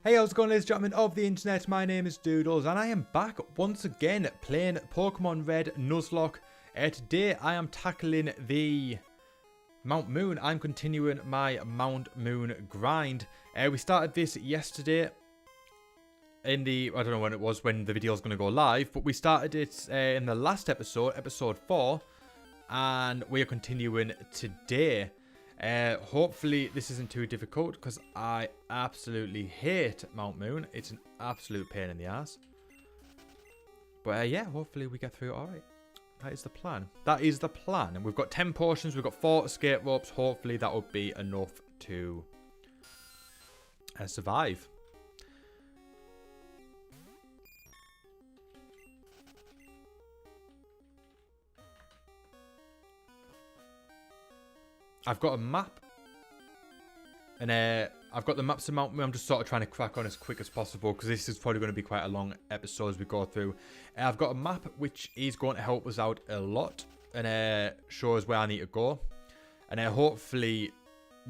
Hey, how's it going, ladies and gentlemen of the internet? My name is Doodles, and I am back once again playing Pokemon Red Nuzlocke. Today, I am tackling the Mount Moon. I'm continuing my Mount Moon grind. We started this yesterday in the... I don't know when it was, when the video is going to go live, but we started it in the last episode, episode 4, and we are continuing today. Hopefully this isn't too difficult because I absolutely hate Mount Moon. It's an absolute pain in the ass. But yeah, hopefully we get through it alright. That is the plan. That is the plan. And we've got 10 potions. We've got 4 escape ropes. Hopefully that will be enough to survive. I've got a map, and I've got the maps of Mount Moon. I'm just sort of trying to crack on as quick as possible because this is probably going to be quite a long episode as we go through. I've got a map which is going to help us out a lot and show us where I need to go. And hopefully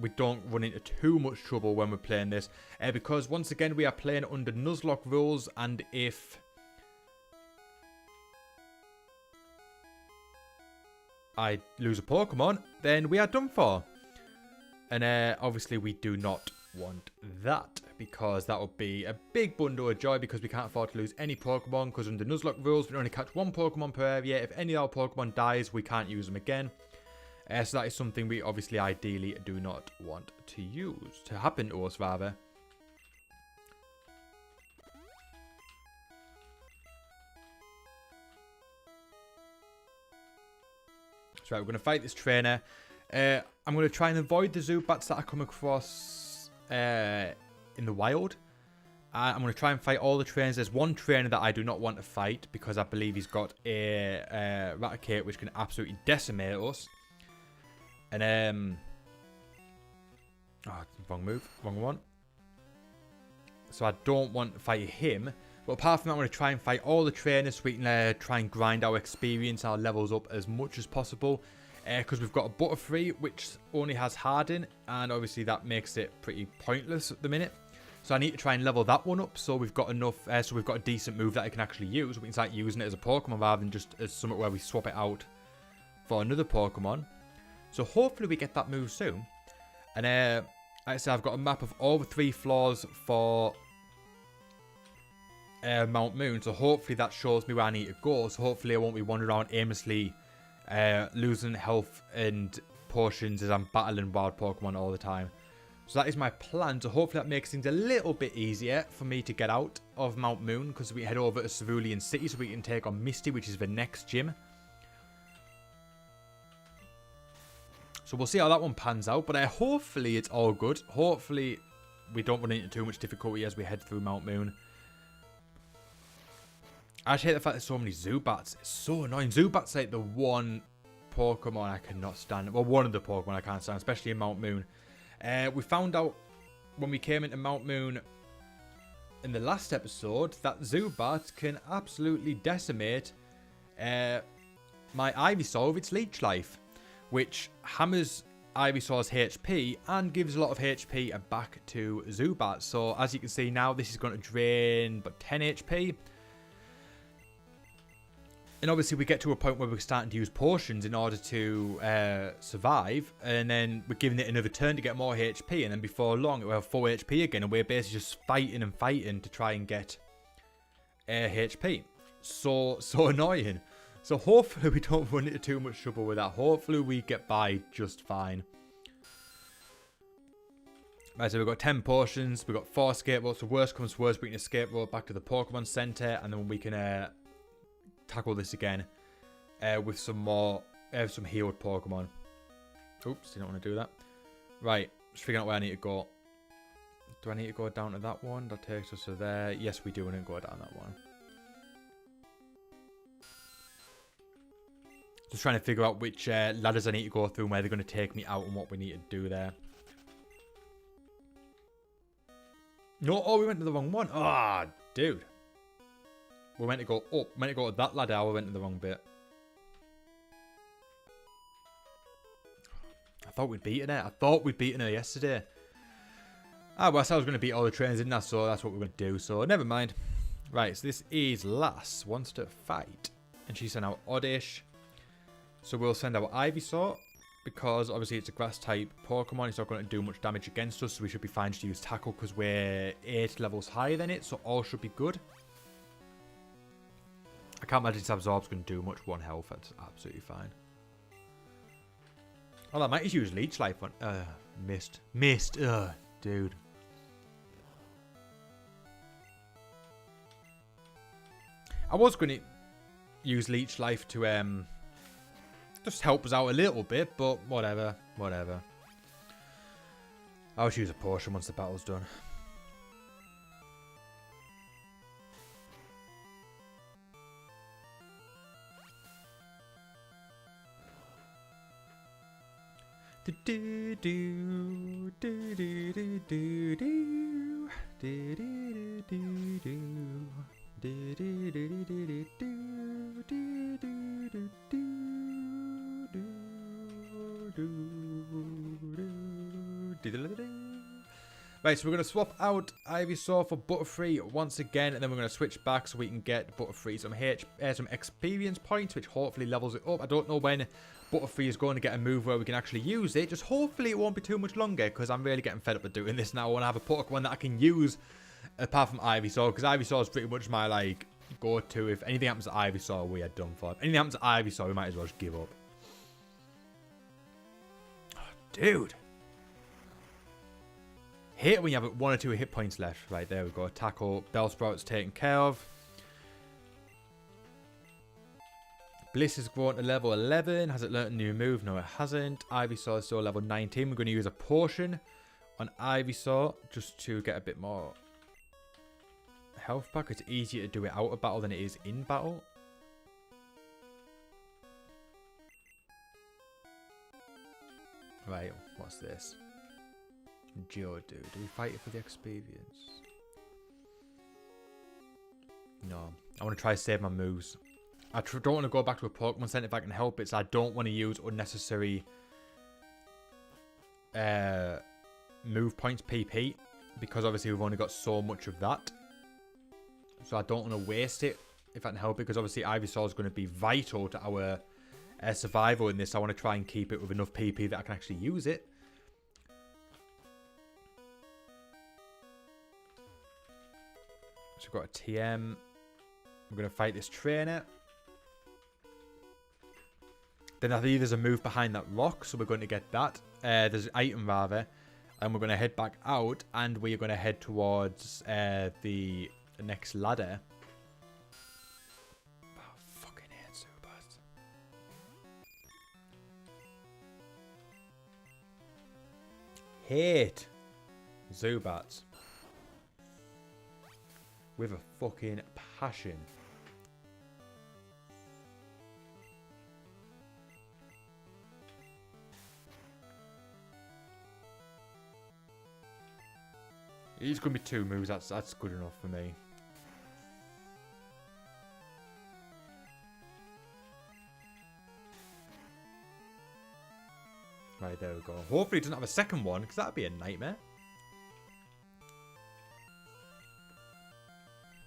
we don't run into too much trouble when we're playing this. Because once again we are playing under Nuzlocke rules, and if I lose a Pokemon, then we are done for. And obviously we do not want that, because that would be a big bundle of joy, because we can't afford to lose any Pokemon, because under Nuzlocke rules we can only catch 1 Pokemon per area. If any of our Pokemon dies, we can't use them again. So that is something we obviously ideally do not want to happen to us rather. So right, we're going to fight this trainer. I'm going to try and avoid the Zubats that I come across in the wild. I'm going to try and fight all the trainers. There's one trainer that I do not want to fight because I believe he's got a Raticate which can absolutely decimate us. And wrong move, wrong one. So I don't want to fight him. But apart from that, I'm going to try and fight all the trainers so we can try and grind our experience, our levels up as much as possible. Because we've got a Butterfree which only has Harden, and obviously that makes it pretty pointless at the minute. So I need to try and level that one up so we've got enough, so we've got a decent move that I can actually use. We can start using it as a Pokemon rather than just as something where we swap it out for another Pokemon. So hopefully we get that move soon. And like I said, I've got a map of all the 3 floors for Mount Moon, so hopefully that shows me where I need to go. So hopefully I won't be wandering around aimlessly losing health and potions as I'm battling wild Pokemon all the time. So that is my plan. So hopefully that makes things a little bit easier for me to get out of Mount Moon, because we head over to Cerulean City so we can take on Misty, which is the next gym. So we'll see how that one pans out, but hopefully it's all good. Hopefully we don't run into too much difficulty as we head through Mount Moon. I actually hate the fact there's so many Zubats. It's so annoying. Zubat's like the one Pokemon I cannot stand. Well, one of the Pokemon I can't stand, especially in Mount Moon. We found out when we came into Mount Moon in the last episode that Zubat can absolutely decimate my Ivysaur with its Leech Life, which hammers Ivysaur's HP and gives a lot of HP back to Zubat. So as you can see now, this is going to drain but 10 HP. And obviously we get to a point where we're starting to use potions in order to survive. And then we're giving it another turn to get more HP. And then before long it will have 4 HP again. And we're basically just fighting and fighting to try and get HP. So annoying. So hopefully we don't run into too much trouble with that. Hopefully we get by just fine. Right, so we've got 10 potions. We've got 4 escape ropes. So worst comes to worst, we can escape rope back to the Pokemon Center. And then we can... tackle this again with some more some healed Pokemon. Oops, didn't want to do that. Right, just figuring out where I need to go. Do I need to go down to that one? That takes us to there. Yes, we do. We need to go down that one. Just trying to figure out which ladders I need to go through and where they're going to take me out and what we need to do there. No, oh, we went to the wrong one. Ah, dude. We're meant to go up. Meant to go to that ladder. We went to the wrong bit. I thought we'd beaten it. I thought we'd beaten her yesterday. Ah, well, I said I was going to beat all the trainers, didn't I? So that's what we're going to do. So never mind. Right, so this is Lass wants to fight. And she sent out Oddish. So we'll send out Ivysaur. Because obviously it's a grass type Pokemon. It's not going to do much damage against us. So we should be fine to use Tackle because we're 8 levels higher than it. So all should be good. I can't imagine this Absorb's going to do much. 1 health. That's absolutely fine. Oh, I might just use Leech Life on... Mist. Mist. Dude. I was going to use Leech Life to just help us out a little bit, but whatever. Whatever. I'll just use a potion once the battle's done. Right, so we're going to swap out Ivysaur for Butterfree once again, and then we're going to switch back so we can get Butterfree some experience points, which hopefully levels it up. I don't know when Butterfree is going to get a move where we can actually use it. Just hopefully it won't be too much longer, because I'm really getting fed up with doing this now. I want to have a Pokemon that I can use apart from Ivysaur, because Ivysaur is pretty much my, like, go-to. If anything happens to Ivysaur, we are done for. If anything happens to Ivysaur, we might as well just give up. Oh, dude. Hate when you have 1 or 2 hit points left. Right, there we go. Tackle. Bellsprout's taken care of. Bliss has grown to level 11. Has it learnt a new move? No, it hasn't. Ivysaur is still level 19. We're going to use a potion on Ivysaur just to get a bit more health back. It's easier to do it out of battle than it is in battle. Right, what's this? Geodude. Do we fight it for the experience? No. I want to try to save my moves. I don't want to go back to a Pokemon Center if I can help it, so I don't want to use unnecessary move points PP, because obviously we've only got so much of that. So I don't want to waste it if I can help it, because obviously Ivysaur is going to be vital to our survival in this. I want to try and keep it with enough PP that I can actually use it. So we've got a TM. We're going to fight this trainer. Then I believe there's a move behind that rock, so we're going to get that. There's an item, rather. And we're going to head back out, and we're going to head towards the next ladder. Oh, fucking hate Zubats. Hate Zubats. With a fucking passion. He's going to be 2 moves. That's good enough for me. Right, there we go. Hopefully he doesn't have a second one, because that would be a nightmare.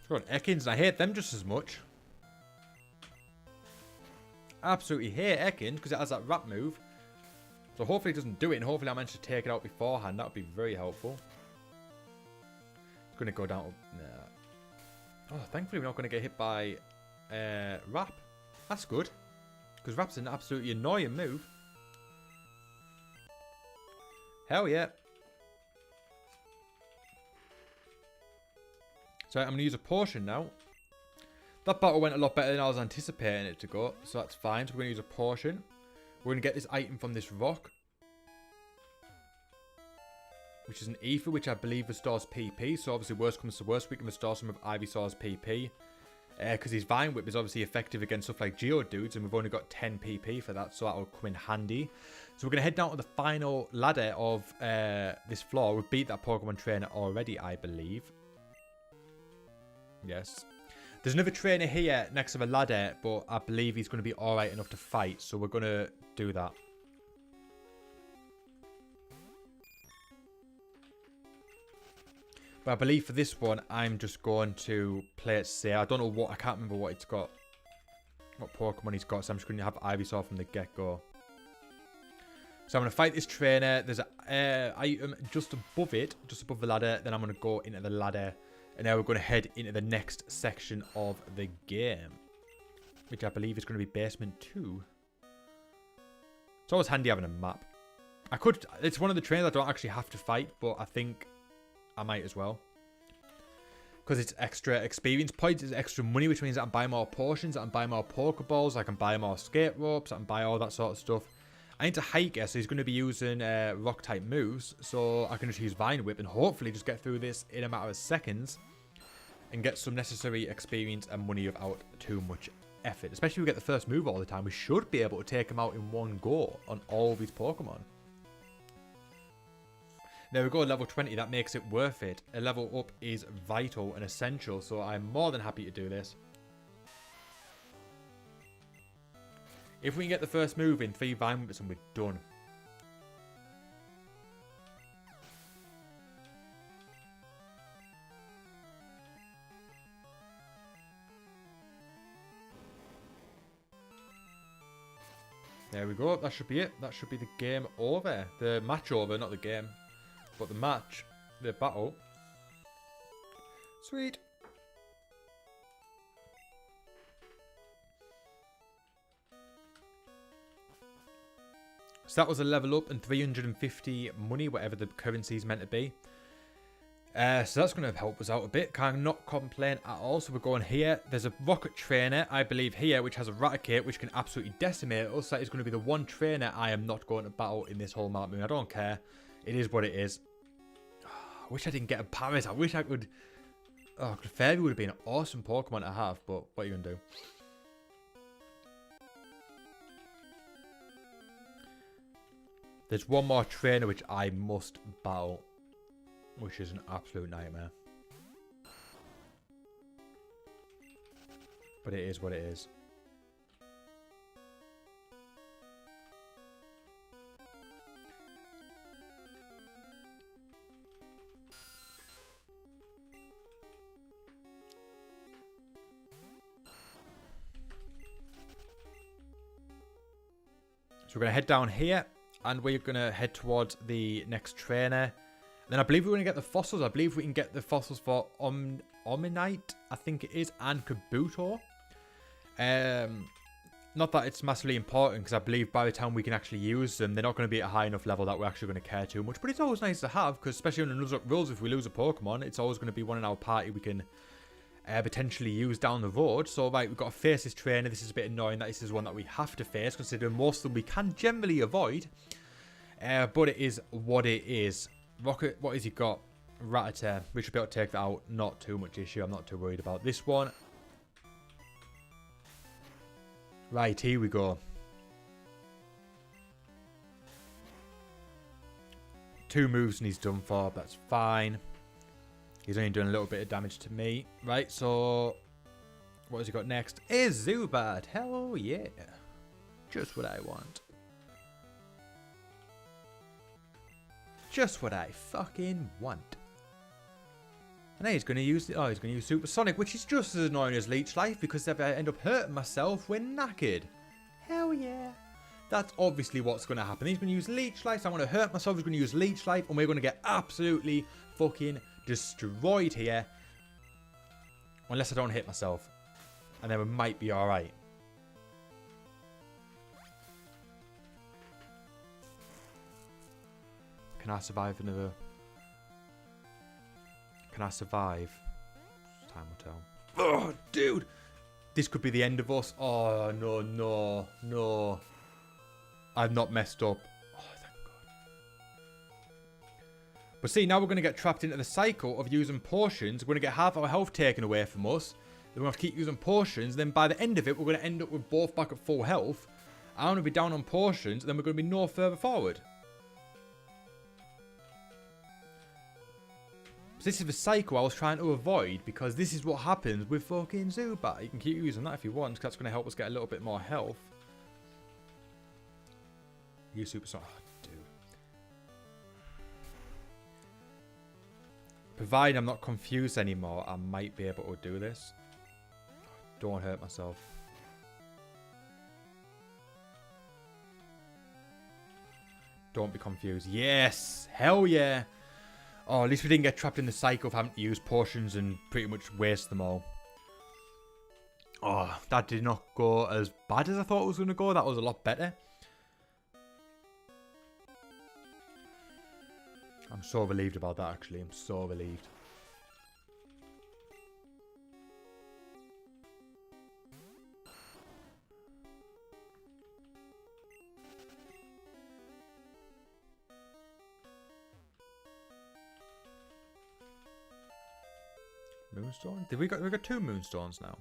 Got Ekans, and I hate them just as much. Absolutely hate Ekans because it has that wrap move. So hopefully it doesn't do it, and hopefully I manage to take it out beforehand. That would be very helpful. It's going to go down to... Nah. Oh, thankfully we're not going to get hit by Wrap. That's good. Because Wrap's an absolutely annoying move. Hell yeah. So I'm going to use a potion now. That battle went a lot better than I was anticipating it to go. So that's fine. So we're going to use a potion. We're going to get this item from this rock. Which is an ether, which I believe restores PP. So obviously worst comes to worst, we can restore some of Ivysaur's PP. Because his Vine Whip is obviously effective against stuff like Geodudes. And we've only got 10 PP for that. So that'll come in handy. So we're going to head down to the final ladder of this floor. We've beat that Pokemon trainer already, I believe. Yes. There's another trainer here next to the ladder, but I believe he's going to be alright enough to fight, so we're going to do that. But I believe for this one, I'm just going to play it safe. I don't know what, I can't remember what it's got. What Pokemon he's got, so I'm just going to have Ivysaur from the get-go. So I'm going to fight this trainer. There's an item just above it, just above the ladder. Then I'm going to go into the ladder. And now we're going to head into the next section of the game. Which I believe is going to be Basement 2. It's always handy having a map. It's one of the trainers I don't actually have to fight, but I think I might as well. Because it's extra experience points, it's extra money, which means I can buy more potions, I can buy more Pokeballs, I can buy more skate ropes, I can buy all that sort of stuff. I need to Hiker, so he's going to be using rock type moves, so I can just use Vine Whip and hopefully just get through this in a matter of seconds and get some necessary experience and money without too much effort. Especially if we get the first move all the time, we should be able to take him out in one go on all these Pokemon. There we go, level 20, that makes it worth it. A level up is vital and essential, so I'm more than happy to do this. If we can get the first move in 3 Vine Whips and we're done. There we go, that should be it. That should be the game over. The match over, not the game. But the match, the battle. Sweet. So that was a level up and 350 money, whatever the currency is meant to be. So that's going to help us out a bit. Cannot complain at all. So we're going here. There's a rocket trainer, I believe, here, which has a Raticate, which can absolutely decimate us. That is going to be the one trainer I am not going to battle in this whole Mount Moon. I don't care. It is what it is. I wish I didn't get a Paris. I wish I could. Oh, Clefairy would have been an awesome Pokemon to have, but what are you going to do? There's one more trainer which I must battle, which is an absolute nightmare. But it is what it is. So we're going to head down here. And we're going to head towards the next trainer. Then I believe we're going to get the fossils. I believe we can get the fossils for Omanyte, I think it is, and Kabuto. Not that it's massively important, because I believe by the time we can actually use them, they're not going to be at a high enough level that we're actually going to care too much. But it's always nice to have, because especially in the Nuzlocke rules, if we lose a Pokemon, it's always going to be one in our party we can potentially use down the road. So, right, we've got to face this trainer. This is a bit annoying that this is one that we have to face, considering most of them we can generally avoid. But it is what it is. Rocket, what has he got? Rattata. We should be able to take that out. Not too much issue. I'm not too worried about this one. Right, here we go. 2 moves and he's done for. That's fine. He's only doing a little bit of damage to me. Right, so what has he got next? Is Zubat. Hell yeah. Just what I want. Just what I fucking want. And now he's going to use Supersonic, which is just as annoying as Leech Life, because if I end up hurting myself, we're knackered. Hell yeah. That's obviously what's going to happen. He's going to use Leech Life, so I'm going to hurt myself. He's going to use Leech Life, and we're going to get absolutely fucking destroyed here. Unless I don't hit myself. And then we might be alright. Can I survive another? Can I survive? Time will tell. Oh, dude! This could be the end of us. Oh, no, no, no. I've not messed up. Oh, thank God. But see, now we're going to get trapped into the cycle of using potions. We're going to get half our health taken away from us. Then we're going to have to keep using potions. Then by the end of it, we're going to end up with both back at full health. I'm going to be down on potions. And then we're going to be no further forward. This is the cycle I was trying to avoid, because this is what happens with fucking Zubat. You can keep using that if you want, because that's going to help us get a little bit more health. Use Super Sonic. Oh, dude. Provided I'm not confused anymore, I might be able to do this. Don't hurt myself. Don't be confused. Yes! Hell yeah! Oh, at least we didn't get trapped in the cycle of having to use potions and pretty much waste them all. Oh, that did not go as bad as I thought it was going to go. That was a lot better. I'm so relieved about that, actually. I'm so relieved. Moonstone? We got 2 moonstones now.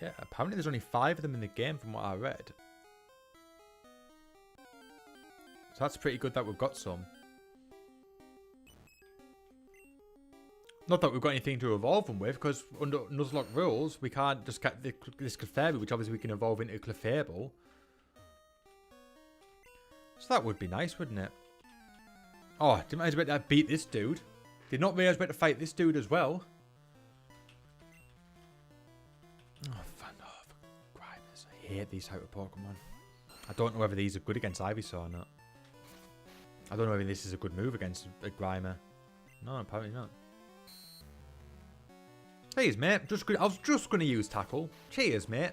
Yeah, apparently there's only 5 of them in the game from what I read. So that's pretty good that we've got some. Not that we've got anything to evolve them with, because under Nuzlocke rules, we can't just get this Clefairy, which obviously we can evolve into Clefable. So that would be nice, wouldn't it? Oh, didn't I was about to beat this dude. Did not realise I was about to fight this dude as well. Oh, fun. Oh, Grimes. I hate these type of Pokemon. I don't know whether these are good against Ivysaur or not. I don't know whether this is a good move against a Grimer. No, apparently not. Cheers, mate. I was just going to use Tackle. Cheers, mate.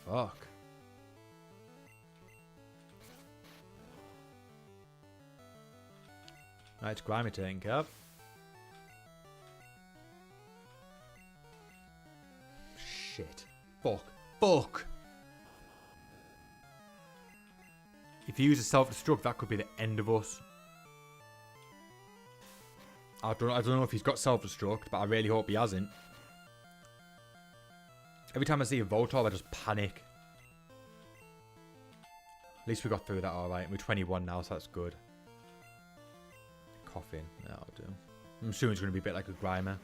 Fuck. Right, it's Grimer taking care of. Shit. Fuck. Fuck. If he uses self-destruct, that could be the end of us. I don't know if he's got self-destruct, but I really hope he hasn't. Every time I see a Voltorb, I just panic. At least we got through that alright. We're 21 now, so that's good. Coughing. That'll do. I'm assuming it's going to be a bit like a Grimer.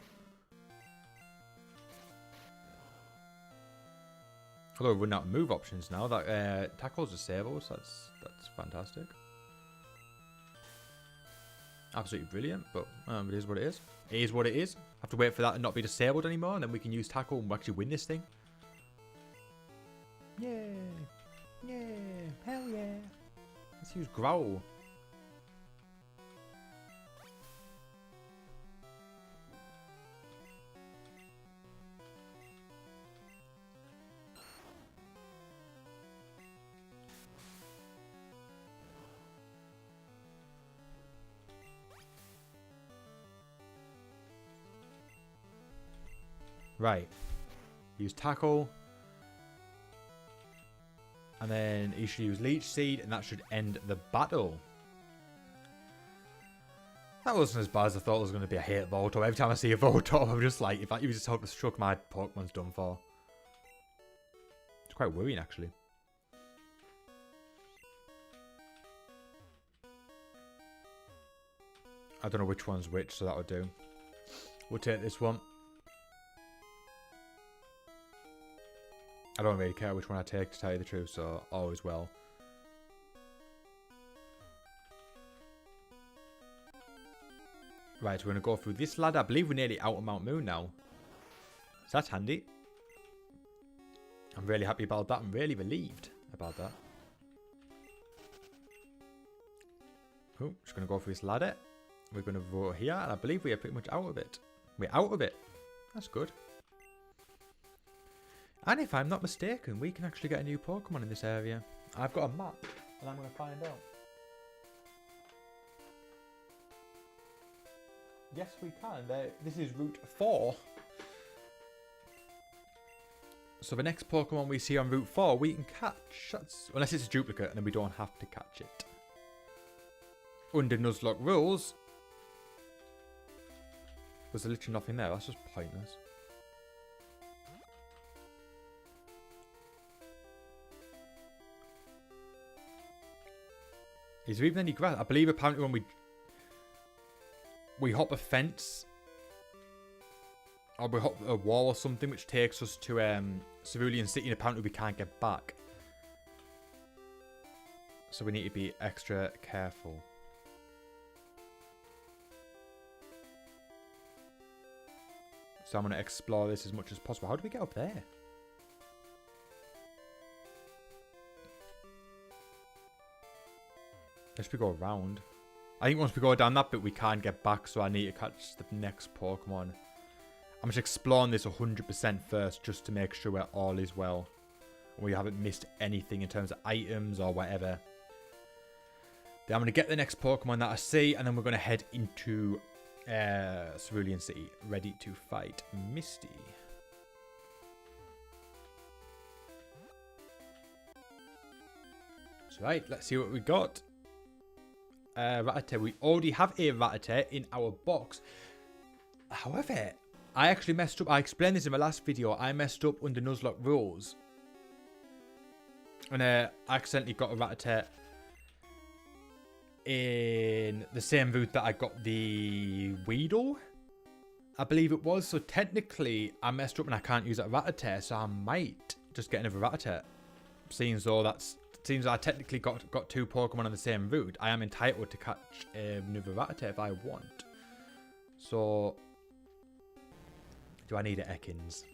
Although we're running out of move options now. That Tackle's disabled, so that's fantastic. Absolutely brilliant, but it is what it is. It is what it is. Have to wait for that to not be disabled anymore, and then we can use Tackle and actually win this thing. Yeah. Yeah. Hell yeah. Let's use Growl. Right. Use Tackle. And then you should use Leech Seed, and that should end the battle. That wasn't as bad as I thought it was going to be. I hate Voltorb. Every time I see a Voltorb, I'm just like, if I use self-destruct, my Pokemon's done for. It's quite worrying, actually. I don't know which one's which, so that'll do. We'll take this one. I don't really care which one I take, to tell you the truth, so all is well. Right, we're going to go through this ladder. I believe we're nearly out of Mount Moon now. So that's handy. I'm really happy about that. I'm really relieved about that. Oh, just going to go through this ladder. We're going to vote here, and I believe we are pretty much out of it. We're out of it. That's good. And if I'm not mistaken, we can actually get a new Pokemon in this area. I've got a map, and I'm going to find out. Yes, we can. This is Route 4. So the next Pokemon we see on Route 4, we can catch. Unless it's a duplicate, and then we don't have to catch it. Under Nuzlocke rules, there's literally nothing there. That's just pointless. Is there even any grass? I believe apparently when we hop a fence, or we hop a wall or something, which takes us to Cerulean City, and apparently we can't get back. So we need to be extra careful. So I'm going to explore this as much as possible. How do we get up there? Let's we go around. I think once we go down that bit, we can't get back. So I need to catch the next Pokemon. I'm just exploring this 100% first, just to make sure where all is well. We haven't missed anything in terms of items or whatever. Then I'm going to get the next Pokemon that I see, and then we're going to head into Cerulean City, ready to fight Misty. So right, let's see what we got. Rattata. We already have a Rattata in our box. However, I actually messed up. I explained this in my last video. I messed up under Nuzlocke rules. And I accidentally got a Rattata in the same route that I got the Weedle, I believe it was. So technically, I messed up and I can't use that Rattata. So I might just get another Rattata. Seeing though that's... Seems I technically got two Pokemon on the same route. I am entitled to catch another Rattata if I want. So, do I need an Ekans?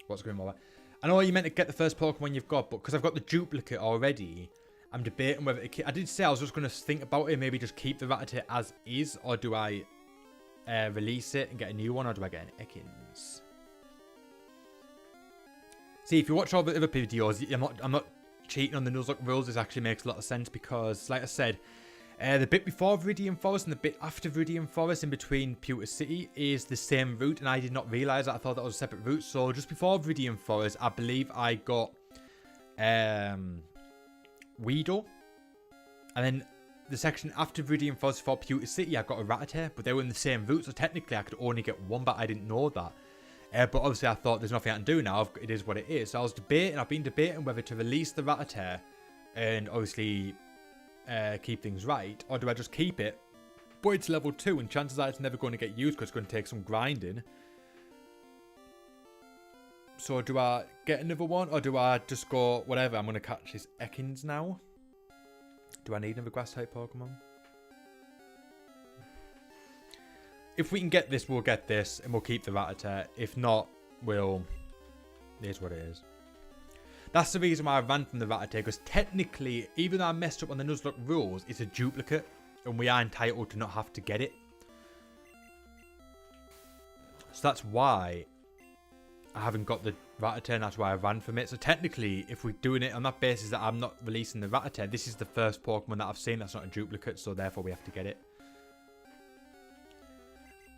What's going on? I know you meant to get the first Pokemon you've got, but because I've got the duplicate already, I'm debating whether I did say I was just going to think about it, maybe just keep the Rattata as is, or do I release it and get a new one, or do I get an Ekans? See, if you watch all the other videos, I'm not cheating on the Nuzlocke rules. This actually makes a lot of sense because, like I said, the bit before Viridian Forest and the bit after Viridian Forest in between Pewter City is the same route, and I did not realise that. I thought that was a separate route. So just before Viridian Forest, I believe I got Weedle, and then the section after Viridian Forest for Pewter City, I got a Rattata, but they were in the same route, so technically I could only get one, but I didn't know that. But obviously I thought there's nothing I can do now. It is what it is. So I was debating. I've been debating whether to release the Rattata and obviously keep things right, or do I just keep it? But it's level 2, and chances are it's never going to get used because it's going to take some grinding. So do I get another one, or do I just go whatever? I'm going to catch this Ekans now. Do I need another grass type Pokemon? If we can get this, we'll get this, and we'll keep the Rattata. If not, we'll... It is what it is. That's the reason why I ran from the Rattata, because technically, even though I messed up on the Nuzlocke rules, it's a duplicate, and we are entitled to not have to get it. So that's why I haven't got the Rattata, and that's why I ran from it. So technically, if we're doing it on that basis that I'm not releasing the Rattata, this is the first Pokemon that I've seen that's not a duplicate, so therefore we have to get it.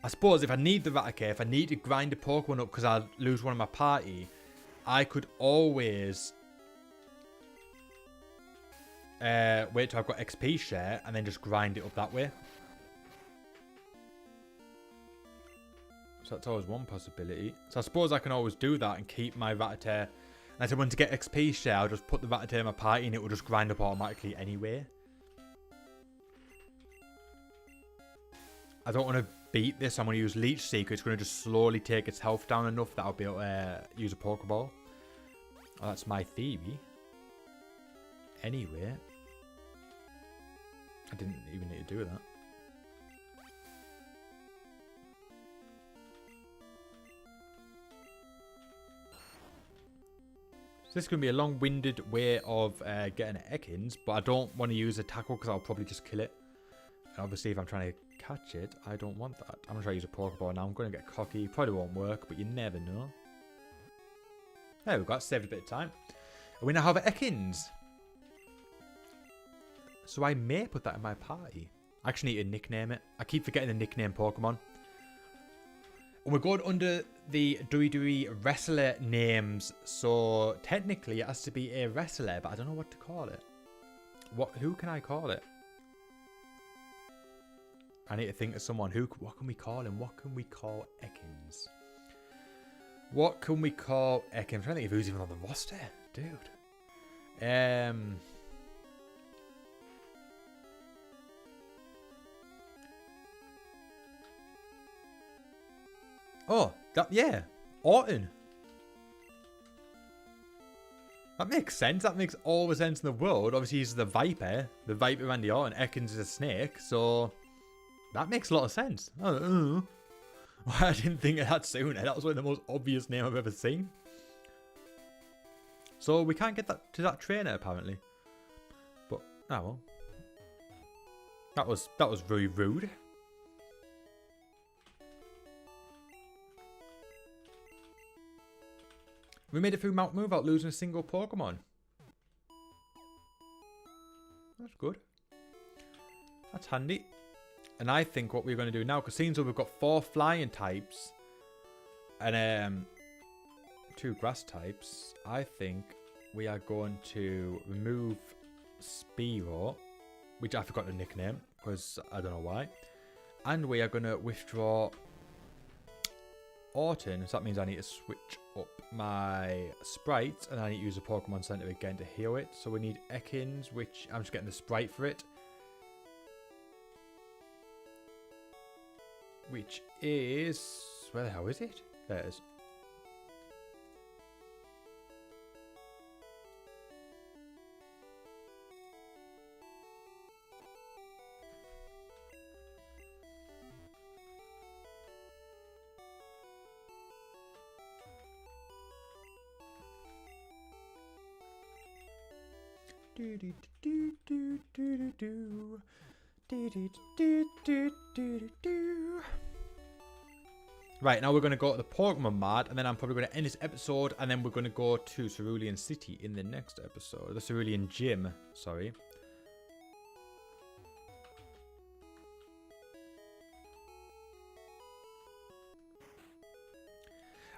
I suppose if I need the Rattata, if I need to grind a Pokemon up because I lose one of my party, I could always wait till I've got XP share and then just grind it up that way. So that's always one possibility. So I suppose I can always do that and keep my Rattata. And I said, when to get XP share, I'll just put the Rattata in my party and it will just grind up automatically anyway. I don't want to beat this. I'm going to use Leech Seeker. It's going to just slowly take its health down enough that I'll be able to use a Pokeball. Oh, that's my theory. Anyway. I didn't even need to do that. So this is going to be a long-winded way of getting an Ekans, but I don't want to use a tackle because I'll probably just kill it. And obviously, if I'm trying to catch it, I don't want that. I'm going to try to use a Pokeball now. I'm going to get cocky. Probably won't work, but you never know. There we go. Saved a bit of time. And we now have Ekans. So I may put that in my party. I actually need to nickname it. I keep forgetting the nickname Pokemon. And we're going under the Dewey Wrestler names. So technically, it has to be a wrestler, but I don't know what to call it. Who can I call it? I need to think of someone. What can we call him? What can we call Ekans? What can we call Ekans? I'm trying to think of who's even on the roster. Dude. Oh, yeah. Orton. That makes sense. That makes all the sense in the world. Obviously, he's the Viper and the Art, and Ekans is a snake. So that makes a lot of sense. I didn't think of that sooner. That was one of the most obvious name I've ever seen. So we can't get that to that trainer apparently. But oh well. That was very rude. We made it through Mount Moon without losing a single Pokemon. That's good. That's handy. And I think what we're going to do now, because seeing as we've got 4 flying types and 2 grass types, I think we are going to remove Spearow, which I forgot the nickname because I don't know why. And we are going to withdraw Orton, so that means I need to switch up my sprites and I need to use a Pokemon Center again to heal it. So we need Ekans, which I'm just getting the sprite for it, which is, where the hell is it? There it is. Right, now we're going to go to the Pokemon Mart, and then I'm probably going to end this episode, and then we're going to go to Cerulean City in the next episode. The Cerulean Gym, sorry.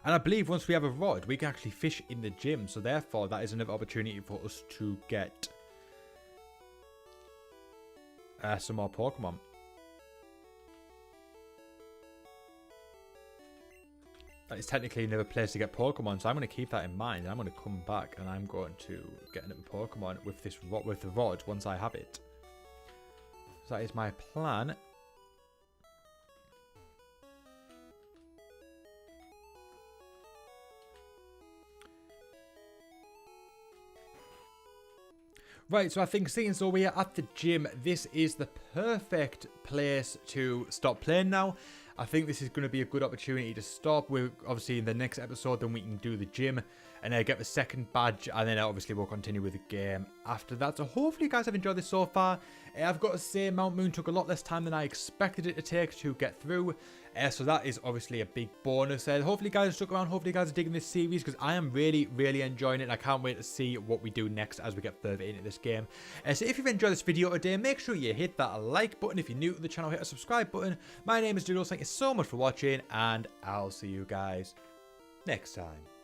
And I believe once we have a rod, we can actually fish in the gym. So therefore, that is another opportunity for us to get some more Pokemon. That is technically another place to get Pokemon. So I'm going to keep that in mind. And I'm going to come back and I'm going to get another Pokemon with this with the rod once I have it. So that is my plan. Right, so I think seeing as though we are at the gym, this is the perfect place to stop playing now. I think this is going to be a good opportunity to stop. We're obviously in the next episode, then we can do the gym and get the second badge, and then obviously we'll continue with the game after that. So hopefully you guys have enjoyed this so far. I've got to say, Mount Moon took a lot less time than I expected it to take to get through. So that is obviously a big bonus. Hopefully you guys stuck around. Hopefully you guys are digging this series, because I am really, really enjoying it. And I can't wait to see what we do next as we get further into this game. So if you've enjoyed this video today, make sure you hit that like button. If you're new to the channel, hit a subscribe button. My name is Doodles. Thank you so much for watching, and I'll see you guys next time.